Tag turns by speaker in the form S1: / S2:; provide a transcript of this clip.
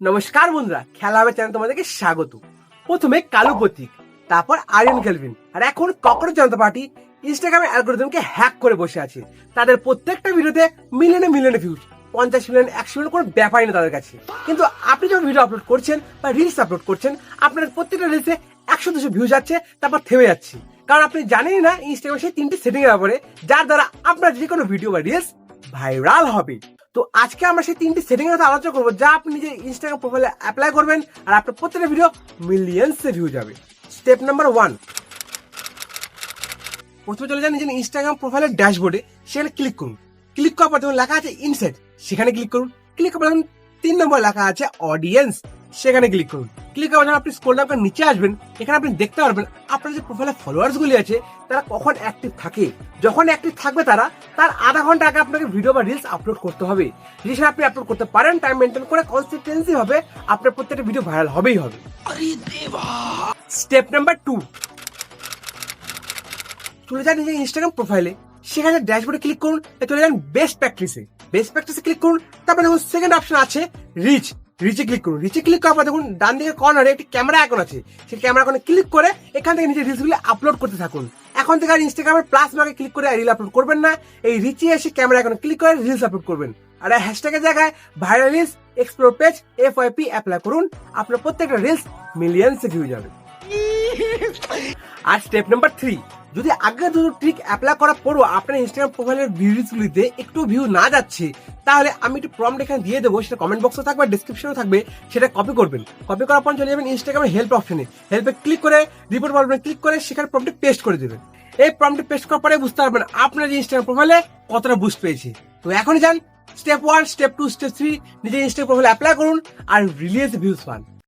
S1: নমস্কার বন্ধুরা, খেলা হবে চ্যানেল তোমাদেরকে স্বাগত। প্রথমে কালু প্রতীক, তারপর আরিয়ান কেলভিন, আর এখন ককরোচ জনতা পার্টি ইনস্টাগ্রামের অ্যালগরিদমকে হ্যাক করে বসে আছে। তাদের প্রত্যেকটা ভিডিওতে মিলিয়নে ভিউজ, 50 মিলিয়ন 100 মিলিয়ন কোনো ব্যাপারই না তাদের কাছে। কিন্তু আপনি যখন ভিডিও আপলোড করছেন বা রিলস আপলোড করছেন, আপনার প্রত্যেকটা রিলসে 100-200 ভিউজ যাচ্ছে, তারপর থেমে যাচ্ছে। কারণ আপনি জানেনই না ইনস্টাগ্রামে সেই 3টি সেটিং এর ব্যাপারে, যার দ্বারা আপনার যে কোনো ভিডিও বা রিলস ভাইরাল হবে। তো আজকে আমরা সেই 3টি সেটিং এর কথা আলোচনা করবো, যা আপনি নিজের ইনস্টাগ্রাম প্রোফাইলে অ্যাপ্লাই করবেন আর আপনার প্রত্যেকটা ভিডিও মিলিয়ন্সে ভিউ যাবে। স্টেপ নাম্বার 1, প্রথমে চলে যান নিজের ইনস্টাগ্রাম প্রোফাইলের ড্যাশবোর্ডে, সেখানে ক্লিক করুন। ক্লিক করার পর যখন লেখা আছে ইনসাইট, সেখানে ক্লিক করুন। ক্লিক করার পর 3 নম্বর লেখা আছে অডিয়েন্স, সেখানে ক্লিক করুন। ক্লিক করার যখন আপনি স্ক্রল ডাউন করে নিচে আসবেন, এখানে আপনি দেখতে পারবেন আপনার যে প্রোফাইলে ফলোয়ার্স গুলি আছে তারা কখন অ্যাক্টিভ থাকে। যখন অ্যাক্টিভ থাকবে তারা, তার আধা ঘন্টা আগে আপনাকে ভিডিও বা রিলস আপলোড করতে হবে। যদি সেটা আপনি আপলোড করতে পারেন, টাইম মেনটেন করে কনসিস্টেন্সি হবে, আপনার প্রত্যেকটা ভিডিও ভাইরাল হবেই হবে। স্টেপ নাম্বার 2, চলে যান নিজের ইনস্টাগ্রাম প্রোফাইলে, সেখানে ড্যাশবোর্ডে ক্লিক করুন, চলে যান বেস্ট প্র্যাকটিসে। বেস্ট প্র্যাকটিসে ক্লিক করুন, তারপরে দেখুন সেকেন্ড অপশন আছে রিচে ক্লিক করুন। রিচে ক্লিক করার পর দেখুন ডান দিকে কর্নারে একটি ক্যামেরা আইকন আছে, সেই ক্যামেরা আইকনে ক্লিক করে এখান থেকে নিজের রিলসগুলো আপলোড করতে থাকুন। এখন থেকে আর ইনস্টাগ্রামের প্লাস মার্কে ক্লিক করে রিল আপলোড করবেন না, এই রিচে এসে ক্যামেরা আইকনে ক্লিক করে রিলস আপলোড করবেন। আর হ্যাশট্যাগের জায়গায় viral reels explore page FYP apply করুন, আপনার প্রত্যেকটা রিলস মিলিয়ন্সে ভিউ যাবে। আর স্টেপ নাম্বার 3, যদি আগে দুটো ট্রিক অ্যাপ্লাই করার পরও আপনার ইনস্টাগ্রাম প্রোফাইলের ভিডিওগুলিতে একটু ভিউ না যাচ্ছে, তাহলে আমি একটু প্রম্পট এখানে দিয়ে দেবো, সেটা কমেন্ট বক্সে থাকবে, ডেসক্রিপশনে থাকবে, সেটা কপি করবেন। কপি করার পর চলে যাবেন ইনস্টাগ্রামের হেল্প অপশনে, হেল্পে ক্লিক করে রিপোর্ট বাটনে ক্লিক করে সেখানে প্রম্পটে পেস্ট করে দেবেন। এই প্রম্পটে পেস্ট করার পরে বুঝতে পারবেন আপনার যে ইনস্টাগ্রাম প্রোফাইলে কতটা বুস্ট পেয়েছে। তো এখনই যান স্টেপ 1, স্টেপ 2, স্টেপ 3 নিজের ইনস্টাগ্রাম প্রোফাইলে অ্যাপ্লাই করুন আর রিলিজ ভিউজ পান।